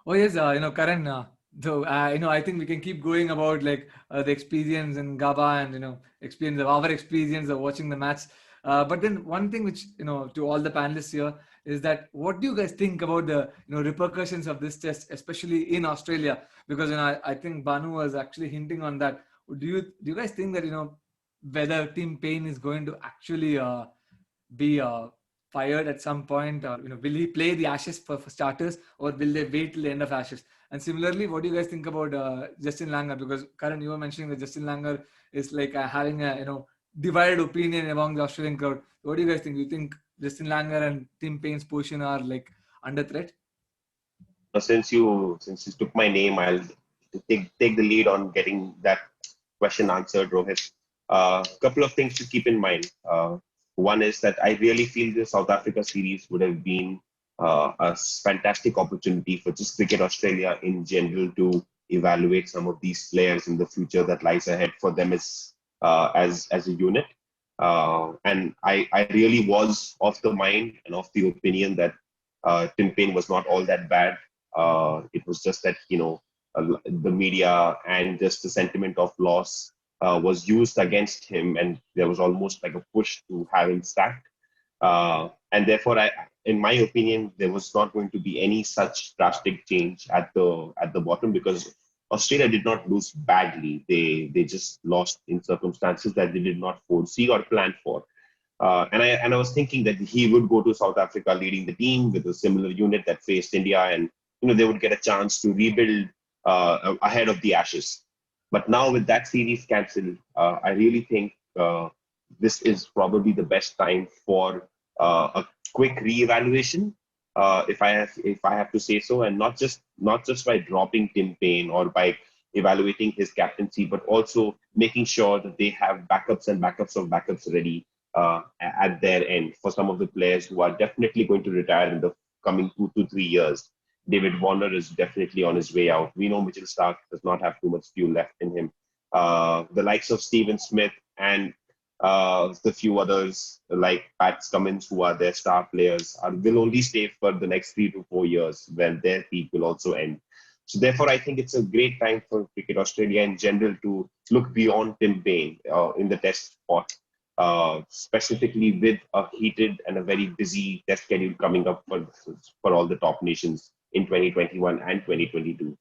Oh yes, Karan. I think we can keep going about like the experience in Gaba and experience of our experience of watching the match. But then one thing which to all the panelists here is that what do you guys think about the repercussions of this test, especially in Australia? Because I think Bhanu was actually hinting on that. Do you guys think that whether Team Paine is going to actually be fired at some point, or will he play the Ashes for starters, or will they wait till the end of Ashes? And similarly, what do you guys think about Justin Langer? Because Karan, you were mentioning that Justin Langer is like having a divided opinion among the Australian crowd. What do you guys think? Do you think Justin Langer and Tim Paine's position are like under threat? Since you took my name, I'll take the lead on getting that question answered, Rohit. Couple of things to keep in mind. One is that I really feel the South Africa series would have been fantastic opportunity for just Cricket Australia in general to evaluate some of these players in the future that lies ahead for them as a unit. And I really was of the mind and of the opinion that Tim Paine was not all that bad. It was just that the media and just the sentiment of loss was used against him, and there was almost like a push to have him sacked. And therefore, in my opinion, there was not going to be any such drastic change at the bottom, because Australia did not lose badly. They just lost in circumstances that they did not foresee or plan for. And I was thinking that he would go to South Africa leading the team with a similar unit that faced India, and they would get a chance to rebuild ahead of the Ashes. But now with that series cancelled, I really think this is probably the best time for a quick reevaluation, if I have to say so, and not just by dropping Tim Paine or by evaluating his captaincy, but also making sure that they have backups and backups of backups ready at their end for some of the players who are definitely going to retire in the coming 2 to 3 years. David Warner is definitely on his way out. We know Mitchell Starc does not have too much fuel left in him. The likes of Stephen Smith and the few others like Pat Cummins, who are their star players, will only stay for the next 3 to 4 years when their peak will also end. So therefore, I think it's a great time for Cricket Australia in general to look beyond Tim Paine in the test spot, specifically with a heated and a very busy test schedule coming up for all the top nations in 2021 and 2022.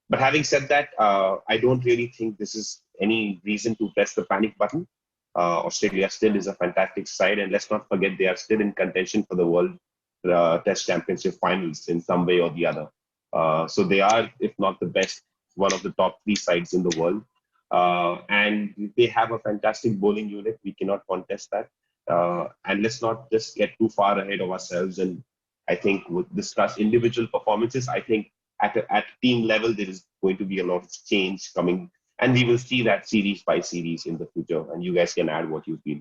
But having said that, I don't really think this is any reason to press the panic button. Australia still is a fantastic side, and let's not forget they are still in contention for the World Test Championship finals in some way or the other. So they are, if not the best, one of the top three sides in the world. And they have a fantastic bowling unit. We cannot contest that. And let's not just get too far ahead of ourselves. And I think we'll discuss individual performances. I think at team level, there is going to be a lot of change coming. And we will see that series by series in the future. And you guys can add what you feel.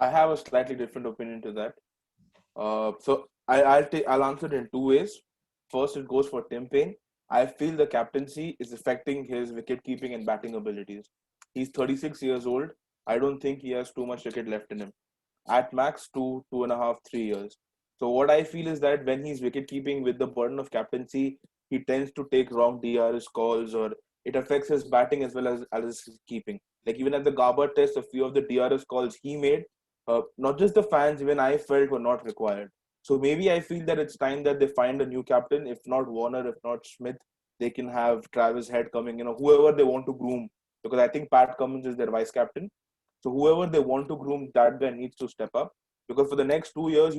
I have a slightly different opinion to that. I'll answer it in two ways. First, it goes for Tim Paine. I feel the captaincy is affecting his wicket keeping and batting abilities. He's 36 years old. I don't think he has too much cricket left in him. At max, 2.5, 3 years. So what I feel is that when he's wicket keeping with the burden of captaincy, he tends to take wrong DRS calls, or it affects his batting as well as his keeping. Like even at the Gabbator test, a few of the DRS calls he made, not just the fans, even I felt were not required. So maybe I feel that it's time that they find a new captain. If not Warner, if not Smith, they can have Travis Head coming, whoever they want to groom. Because I think Pat Cummins is their vice captain. So whoever they want to groom, that guy needs to step up. Because for the next 2 years,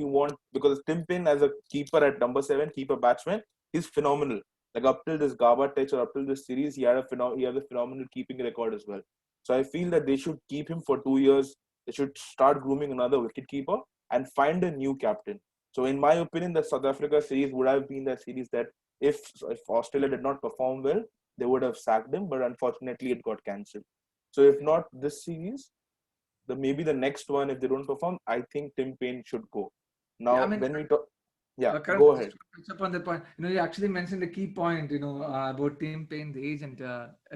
because Tim Paine as a keeper at number 7, keeper batsman, he's phenomenal. Like up till this Gabba test or up till this series, he had a phenomenal keeping record as well. So I feel that they should keep him for 2 years. They should start grooming another wicketkeeper and find a new captain. So in my opinion, the South Africa series would have been the series that if Australia did not perform well, they would have sacked him. But unfortunately, it got cancelled. So if not this series, maybe the next one, if they don't perform, I think Tim Paine should go. Now, Yeah, I mean, when we talk, Yeah, Karan, go just ahead. to touch upon that point, you actually mentioned a key point, about Tim Paine, the age, and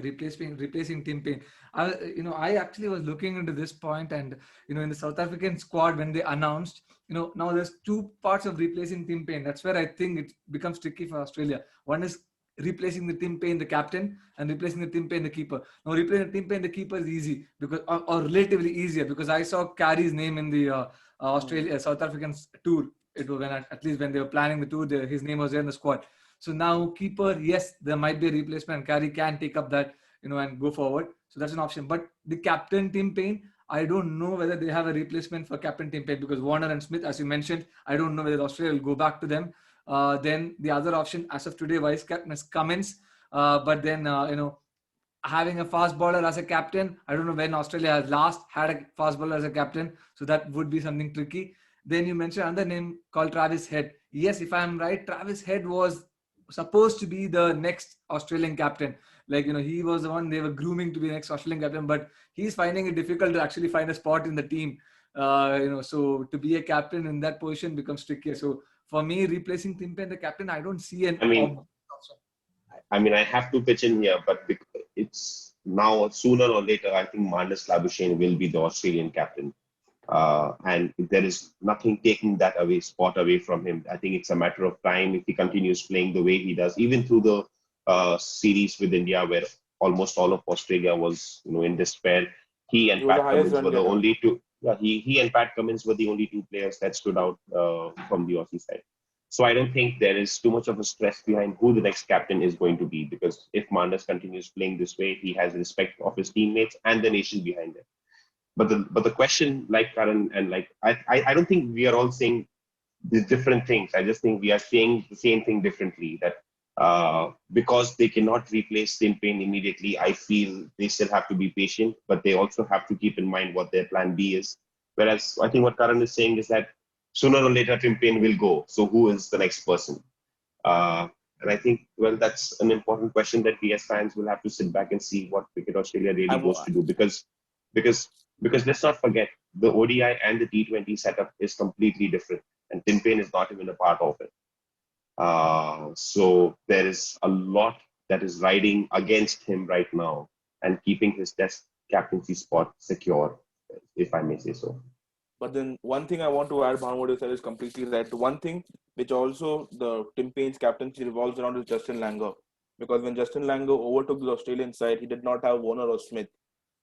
replacing Tim Paine. I actually was looking into this point, and in the South African squad when they announced, now there's two parts of replacing Tim Paine. That's where I think it becomes tricky for Australia. One is replacing the Tim Paine, the captain, and replacing the Tim Paine, the keeper. Now replacing the Tim Paine, the keeper is easy because, or relatively easier, because I saw Carey's name in the Australia South African tour. It was at least when they were planning the tour, his name was there in the squad. So now keeper, yes, there might be a replacement. Carey can take up that, and go forward. So that's an option. But the captain Tim Paine, I don't know whether they have a replacement for captain Tim Paine, because Warner and Smith, as you mentioned, I don't know whether Australia will go back to them. Then the other option, as of today, vice captain is Cummins. But then, having a fast bowler as a captain, I don't know when Australia has last had a fast bowler as a captain. So that would be something tricky. Then you mentioned another name called Travis Head. Yes, if I'm right, Travis Head was supposed to be the next Australian captain. Like, he was the one they were grooming to be the next Australian captain, but he's finding it difficult to actually find a spot in the team. So to be a captain in that position becomes trickier. So for me, replacing Tim Paine, the captain, I don't see an I mean, obvious option. I have to pitch in here, but it's now sooner or later. I think Marnus Labuschagne will be the Australian captain, and there is nothing taking that spot away from him. I think it's a matter of time if he continues playing the way he does, even through the series with India, where almost all of Australia was, in despair. He He and was the Pat highest Cummins run were the getter. only two. Yeah, he and Pat Cummins were the only two players that stood out from the Aussie side. So I don't think there is too much of a stress behind who the next captain is going to be, because if Marnus continues playing this way, he has respect of his teammates and the nation behind him. But the question, like Karan, and like I don't think we are all saying these different things. I just think we are saying the same thing differently. That because they cannot replace Tim Paine immediately, I feel they still have to be patient, but they also have to keep in mind what their plan B is. Whereas I think what Karan is saying is that sooner or later Tim Paine will go. So who is the next person? And I think, well, that's an important question that we as fans will have to sit back and see what Cricket Australia really I'm goes to do, because because let's not forget, the ODI and the T20 setup is completely different, and Tim Paine is not even a part of it. So there is a lot that is riding against him right now and keeping his test captaincy spot secure, if I may say so. But then one thing I want to add, Bhanu, what you said is completely right. One thing which also the Tim Paine's captaincy revolves around is Justin Langer. Because when Justin Langer overtook the Australian side, he did not have Warner or Smith.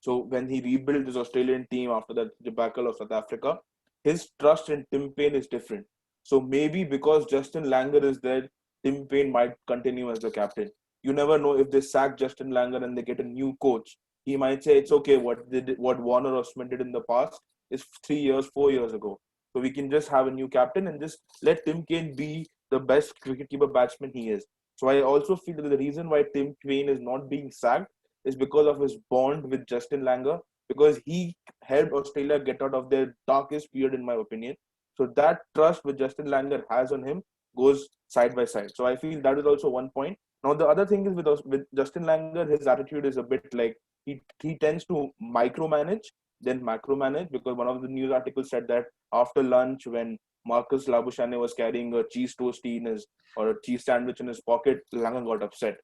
So when he rebuilt his Australian team after that debacle of South Africa, his trust in Tim Paine is different. So maybe because Justin Langer is there, Tim Paine might continue as the captain. You never know, if they sack Justin Langer and they get a new coach, he might say it's okay what Warner or Smith did in the past is 3 years, 4 years ago. So we can just have a new captain and just let Tim Paine be the best wicketkeeper batsman he is. So I also feel that the reason why Tim Paine is not being sacked is because of his bond with Justin Langer, because he helped Australia get out of their darkest period, in my opinion. So that trust which Justin Langer has on him goes side by side. So I feel that is also one point. Now the other thing is with Justin Langer, his attitude is a bit like he tends to micromanage then macromanage, because one of the news articles said that after lunch when Marcus Labuschagne was carrying a cheese toastie in his or a cheese sandwich in his pocket, Langer got upset.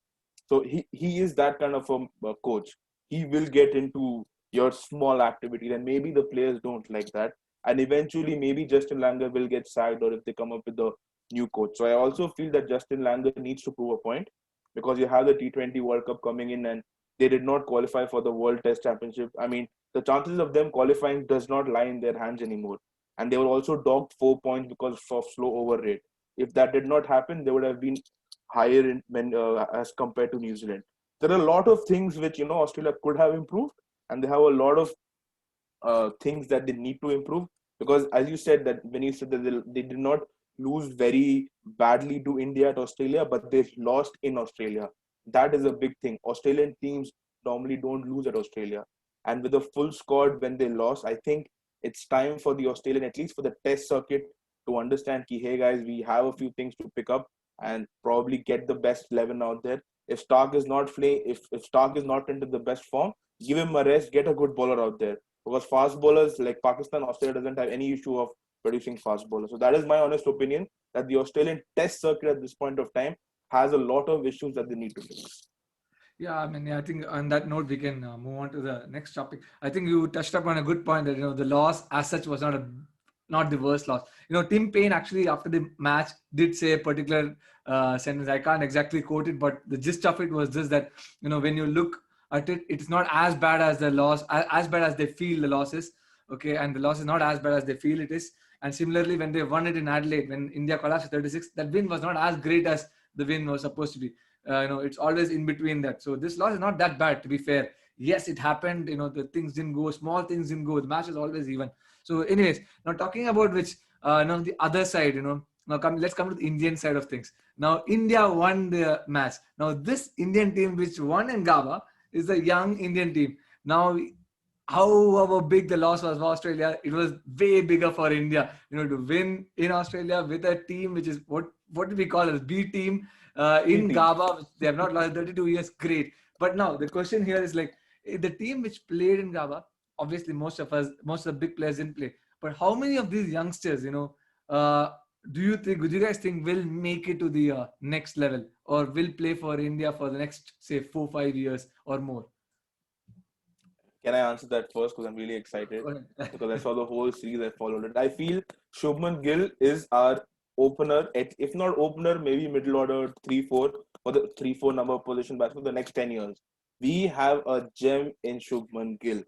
So he is that kind of a coach. He will get into your small activities, and maybe the players don't like that. And eventually, maybe Justin Langer will get sacked, or if they come up with a new coach. So I also feel that Justin Langer needs to prove a point, because you have the T20 World Cup coming in, and they did not qualify for the World Test Championship. I mean, the chances of them qualifying does not lie in their hands anymore. And they were also docked 4 points because of slow over rate. If that did not happen, they would have been higher as compared to New Zealand. There are a lot of things which Australia could have improved, and they have a lot of things that they need to improve. Because as you said that when you said that they did not lose very badly to India at Australia, but they lost in Australia. That is a big thing. Australian teams normally don't lose at Australia, and with a full squad when they lost, I think it's time for the Australian, at least for the Test circuit, to understand ki, hey guys, we have a few things to pick up and probably get the best 11 out there. If Stark is not playing, if Stark is not into the best form, give him a rest, get a good bowler out there. Because fast bowlers like Pakistan, Australia doesn't have any issue of producing fast bowlers. So that is my honest opinion, that the Australian Test circuit at this point of time has a lot of issues that they need to fix. Yeah, I mean, I think on that note we can move on to the next topic. I think you touched upon a good point that the loss as such was not the worst loss. Tim Paine actually after the match did say a particular sentence. I can't exactly quote it, but the gist of it was just that when you look at it, it's not as bad as the loss, as bad as they feel the loss is. Okay, and the loss is not as bad as they feel it is. And similarly, when they won it in Adelaide, when India collapsed at 36, that win was not as great as the win was supposed to be. It's always in between that. So this loss is not that bad, to be fair. Yes, it happened. The things didn't go, small things didn't go. The match is always even. So, anyways, now talking about which, the other side, let's come to the Indian side of things. Now, India won the match. Now, this Indian team which won in Gabba is a young Indian team. Now, however big the loss was for Australia, it was way bigger for India. To win in Australia with a team which is what do we call it, B team in Gabba, which they have not lost in 32 years. Great. But now the question here is like the team which played in Gabba. Obviously, most of the big players didn't play. But how many of these youngsters, do you guys think will make it to the next level or will play for India for the next, say, 4-5 years or more? Can I answer that first? Because I'm really excited. Because I saw the whole series, I followed it. I feel Shuman Gill is our opener, if not opener, maybe middle order 3-4 for the 3-4 number position batsman for the next 10 years. We have a gem in Shuman Gill.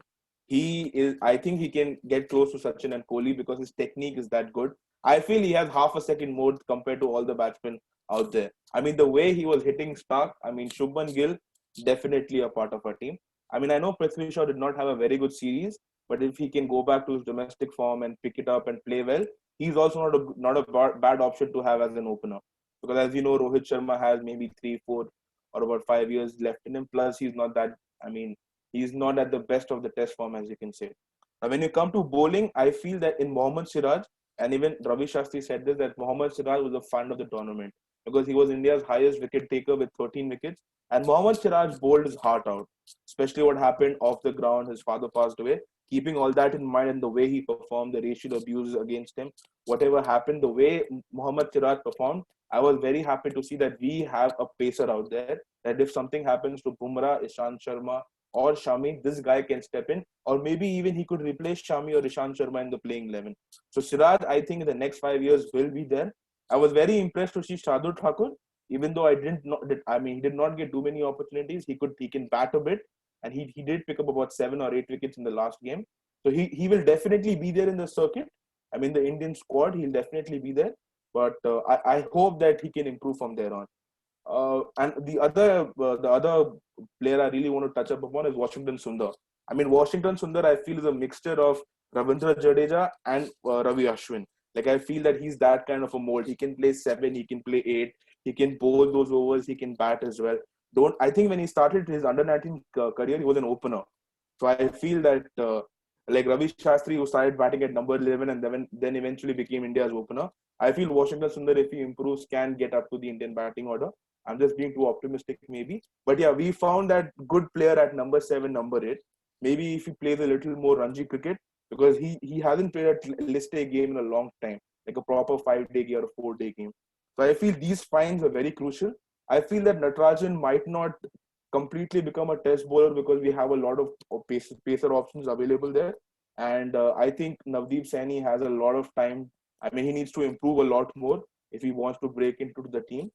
I think he can get close to Sachin and Kohli because his technique is that good. I feel he has half a second more compared to all the batsmen out there. I mean, the way he was hitting Stark, Shuman Gill, definitely a part of our team. I know Prithvi Shaw did not have a very good series, but if he can go back to his domestic form and pick it up and play well, he's also not a bad option to have as an opener. Because as you know, Rohit Sharma has maybe 3-4 or about 5 years left in him. Plus, he's not at the best of the Test form, as you can say. Now, when you come to bowling, I feel that in Mohammad Siraj, and even Ravi Shastri said this, that Mohammad Siraj was a fund of the tournament because he was India's highest wicket taker with 13 wickets. And Mohammad Siraj bowled his heart out, especially what happened off the ground. His father passed away. Keeping all that in mind and the way he performed, the racial abuse against him, whatever happened, the way Mohammad Siraj performed, I was very happy to see that we have a pacer out there, that if something happens to Bumrah, Ishant Sharma or Shami, this guy can step in, or maybe even he could replace Shami or Ishant Sharma in the playing 11. So Siraj, I think in the next 5 years will be there. I was very impressed to see Shardul Thakur, even though he did not get too many opportunities. He can bat a bit, and he did pick up about 7 or 8 wickets in the last game. So he will definitely be there in the circuit. The Indian squad, he'll definitely be there. But I hope that he can improve from there on. And the other player I really want to touch upon is Washington Sundar. Washington Sundar, I feel, is a mixture of Ravindra Jadeja and Ravi Ashwin. Like, I feel that he's that kind of a mold. He can play 7, he can play 8, he can bowl those overs, he can bat as well. I think when he started his under-19 career, he was an opener. So I feel that like Ravi Shastri, who started batting at number 11 and then eventually became India's opener, I feel Washington Sundar, if he improves, can get up to the Indian batting order. I'm just being too optimistic maybe. But yeah, we found that good player at number 7, number 8. Maybe if he plays a little more Ranji cricket, because he hasn't played a list A game in a long time, like a proper 5-day game or a 4-day game. So I feel these finds are very crucial. I feel that Natarajan might not completely become a test bowler because we have a lot of pacer options available there. And I think Navdeep Saini has a lot of time. He needs to improve a lot more if he wants to break into the team.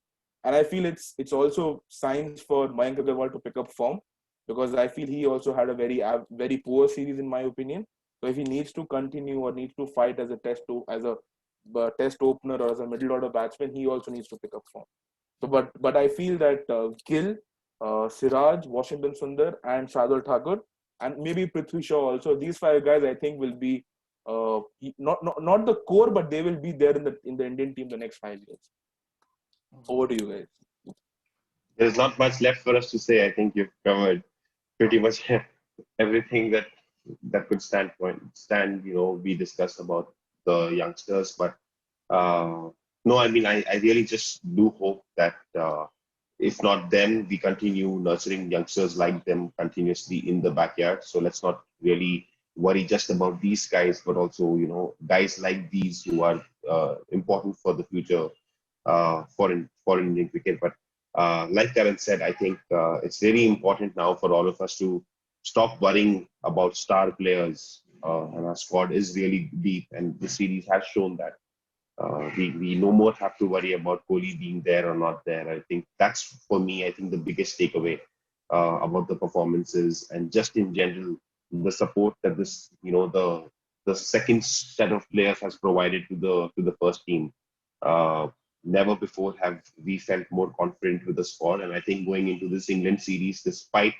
And I feel it's also signs for Mayank Agarwal to pick up form, because I feel he also had a very poor series in my opinion. So if he needs to continue or needs to fight as a test opener or as a middle order batsman, he also needs to pick up form. So, but I feel that Gill, Siraj, Washington Sundar, and Shardul Thakur, and maybe Prithvi Shaw also. These 5 guys, I think, will be not the core, but they will be there in the Indian team the next 5 years. Over to you guys. There's not much left for us to say. I think you've covered pretty much everything that could stand. We discussed about the youngsters, but no, I really just do hope that if not them, we continue nurturing youngsters like them continuously in the backyard. So let's not really worry just about these guys, but also, guys like these who are important for the future for Indian cricket. But like Karan said, I think it's very important now for all of us to stop worrying about star players. And our squad is really deep, and the series has shown that. We no more have to worry about Kohli being there or not there. I think that's, for me, I think the biggest takeaway about the performances, and just in general, the support that this, the second set of players has provided to the first team. Uh, Never before have we felt more confident with the squad, and I think going into this England series, despite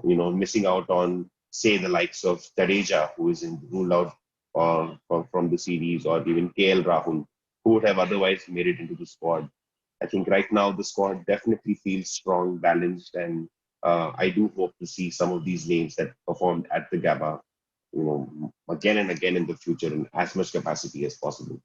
missing out on, say, the likes of Jadeja, who is ruled out from the series, or even KL Rahul, who would have otherwise made it into the squad. I think right now the squad definitely feels strong, balanced, and I do hope to see some of these names that performed at the Gabba, again and again in the future in as much capacity as possible.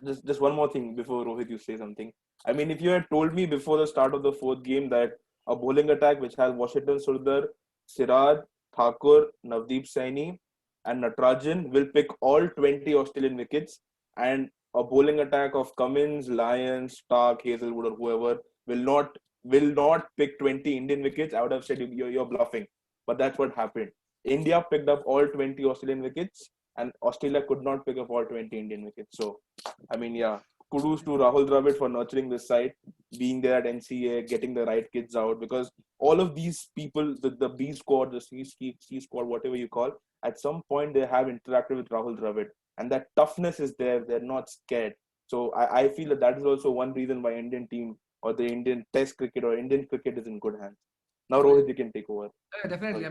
Just one more thing before Rohit, you say something. I mean, if you had told me before the start of the fourth game that a bowling attack which has Washington Sundar, Siraj, Thakur, Navdeep Saini, and Natarajan will pick all 20 Australian wickets, and a bowling attack of Cummins, Lyons, Stark, Hazelwood, or whoever will not pick 20 Indian wickets, I would have said you're bluffing. But that's what happened. India picked up all 20 Australian wickets, and Australia could not pick up all 20 Indian wickets. So, I mean, yeah, kudos to Rahul Dravid for nurturing this side, being there at NCA, getting the right kids out, because all of these people, the B squad, the C squad, whatever you call, at some point they have interacted with Rahul Dravid, and that toughness is there. They're not scared. So I feel that is also one reason why Indian team or the Indian Test cricket or Indian cricket is in good hands. Now, Rohit, you can take over. Definitely.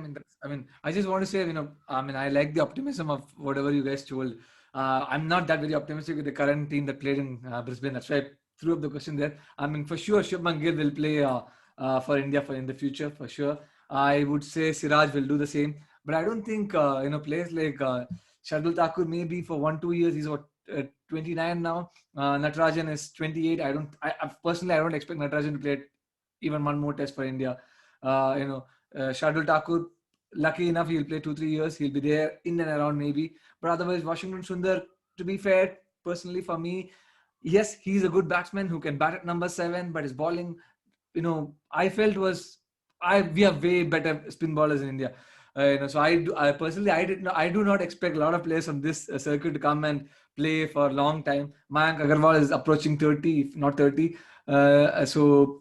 Sorry. I just want to say, I like the optimism of whatever you guys told. I'm not that very optimistic with the current team that played in Brisbane. That's why I threw up the question there. I mean, for sure, Shuman Gill will play for India in the future, for sure. I would say Siraj will do the same. But I don't think, players like Shardul Thakur, maybe for 1-2 years, he's 29 now. Natarajan is 28. Personally, I don't expect Natarajan to play even one more test for India. Shardul Thakur, lucky enough, he'll play 2-3 years. He'll be there in and around maybe. But otherwise, Washington Sundar, to be fair, personally for me, yes, he's a good batsman who can bat at number 7, but his bowling, I felt we have way better spin bowlers in India. So I personally, I do not expect a lot of players from this circuit to come and play for a long time. Mayank Agarwal is approaching 30, if not 30. So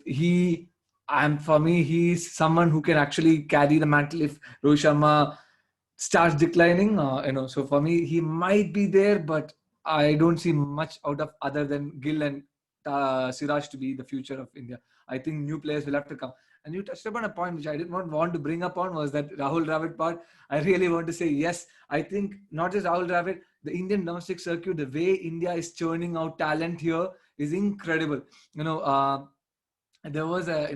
for me, he's someone who can actually carry the mantle if Rohit Sharma starts declining. So for me, he might be there, but I don't see much out of other than Gill and Siraj to be the future of India. I think new players will have to come. And you touched upon a point which I did not want to bring up on, was that Rahul Dravid part. I really want to say yes. I think not just Rahul Dravid, the Indian domestic circuit, the way India is churning out talent here is incredible. There was I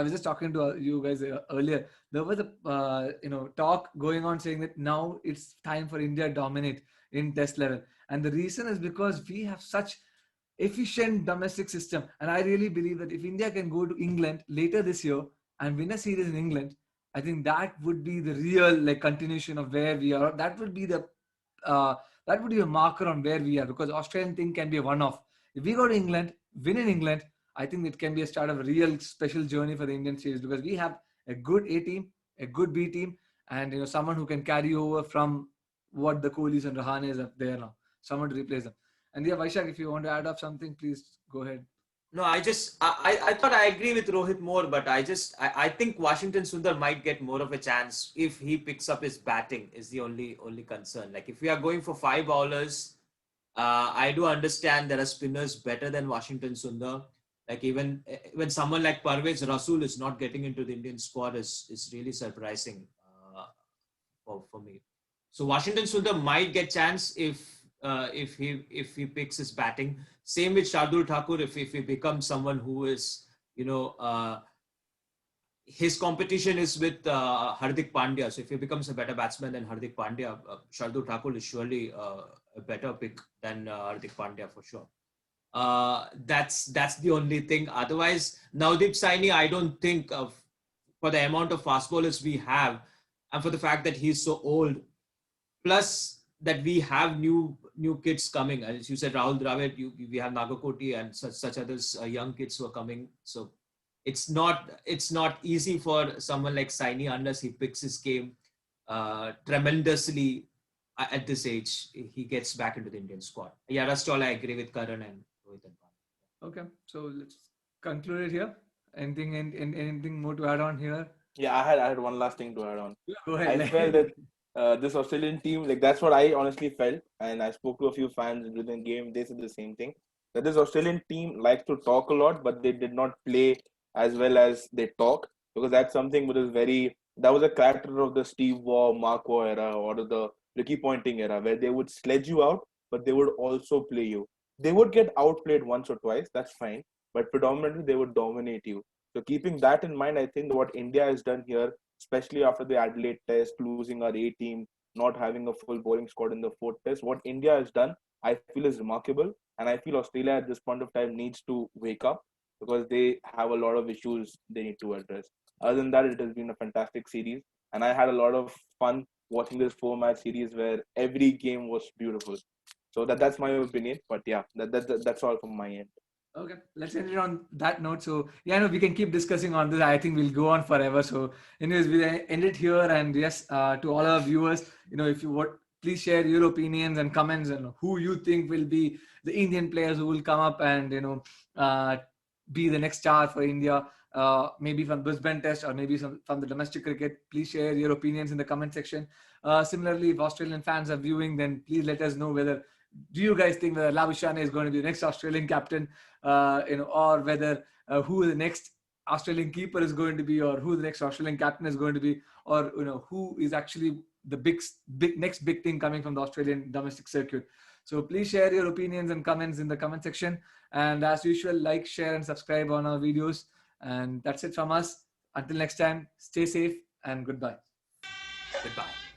was just talking to you guys earlier. There was a talk going on saying that now it's time for India to dominate in test level, and the reason is because we have such efficient domestic system. And I really believe that if India can go to England later this year and win a series in England, I think that would be the real continuation of where we are. Uh, that would be a marker on where we are, because Australian thing can be a one-off. If we go to England, win in England, I think it can be a start of a real special journey for the Indian series, because we have a good A team, a good B team, and someone who can carry over from what the Kohlis and Rahanes are there now. Someone to replace them. And yeah, Vaishakh, if you want to add up something, please go ahead. No, I thought I agree with Rohit more, but I think Washington Sundar might get more of a chance if he picks up his batting, is the only concern. Like if we are going for 5 bowlers, I do understand there are spinners better than Washington Sundar. Like even when someone like Parvez Rasool is not getting into the Indian squad is really surprising for me. So Washington Sundar might get chance if he picks his batting. Same with Shardul Thakur, if he becomes someone who is, his competition is with Hardik Pandya. So if he becomes a better batsman than Hardik Pandya, Shardul Thakur is surely a better pick than Hardik Pandya for sure. That's the only thing. Otherwise, Navdeep Saini, I don't think for the amount of fast bowlers we have, and for the fact that he's so old, plus that we have new kids coming. As you said, Rahul Dravid, we have Nagakoti and such others, young kids who are coming. So it's not easy for someone like Saini unless he picks his game tremendously at this age. He gets back into the Indian squad. Yeah, that's all. I agree with Karan and Rohit and Bhanu. Okay, so let's conclude it here. Anything more to add on here? Yeah, I had one last thing to add on. Go ahead. I felt that this Australian team, like that's what I honestly felt, and I spoke to a few fans during the game. They said the same thing, that this Australian team likes to talk a lot, but they did not play as well as they talk, because that's something that was a character of the Steve Waugh, Mark Waugh era, or the Ricky Ponting era, where they would sledge you out, but they would also play you. They would get outplayed once or twice, that's fine, but predominantly they would dominate you. So keeping that in mind, I think what India has done here, especially after the Adelaide test, losing our A team, not having a full bowling squad in the fourth test, what India has done, I feel is remarkable. And I feel Australia at this point of time needs to wake up, because they have a lot of issues they need to address. Other than that, it has been a fantastic series. And I had a lot of fun watching this 4-match series where every game was beautiful. So that's my opinion. But yeah, that's all from my end. Okay, let's end it on that note. So yeah, no, we can keep discussing on this. I think we'll go on forever. So anyways, we end it here. And yes, to all our viewers, if you would, please share your opinions and comments and who you think will be the Indian players who will come up and be the next star for India. Maybe from Brisbane Test or maybe from the domestic cricket. Please share your opinions in the comment section. Similarly, if Australian fans are viewing, then please let us know whether do you guys think that Labuschagne is going to be the next Australian captain, or whether who the next Australian keeper is going to be, or who the next Australian captain is going to be, or who is actually the next big thing coming from the Australian domestic circuit. So please share your opinions and comments in the comment section. And as usual, like, share, and subscribe on our videos. And that's it from us. Until next time, stay safe and goodbye. Goodbye.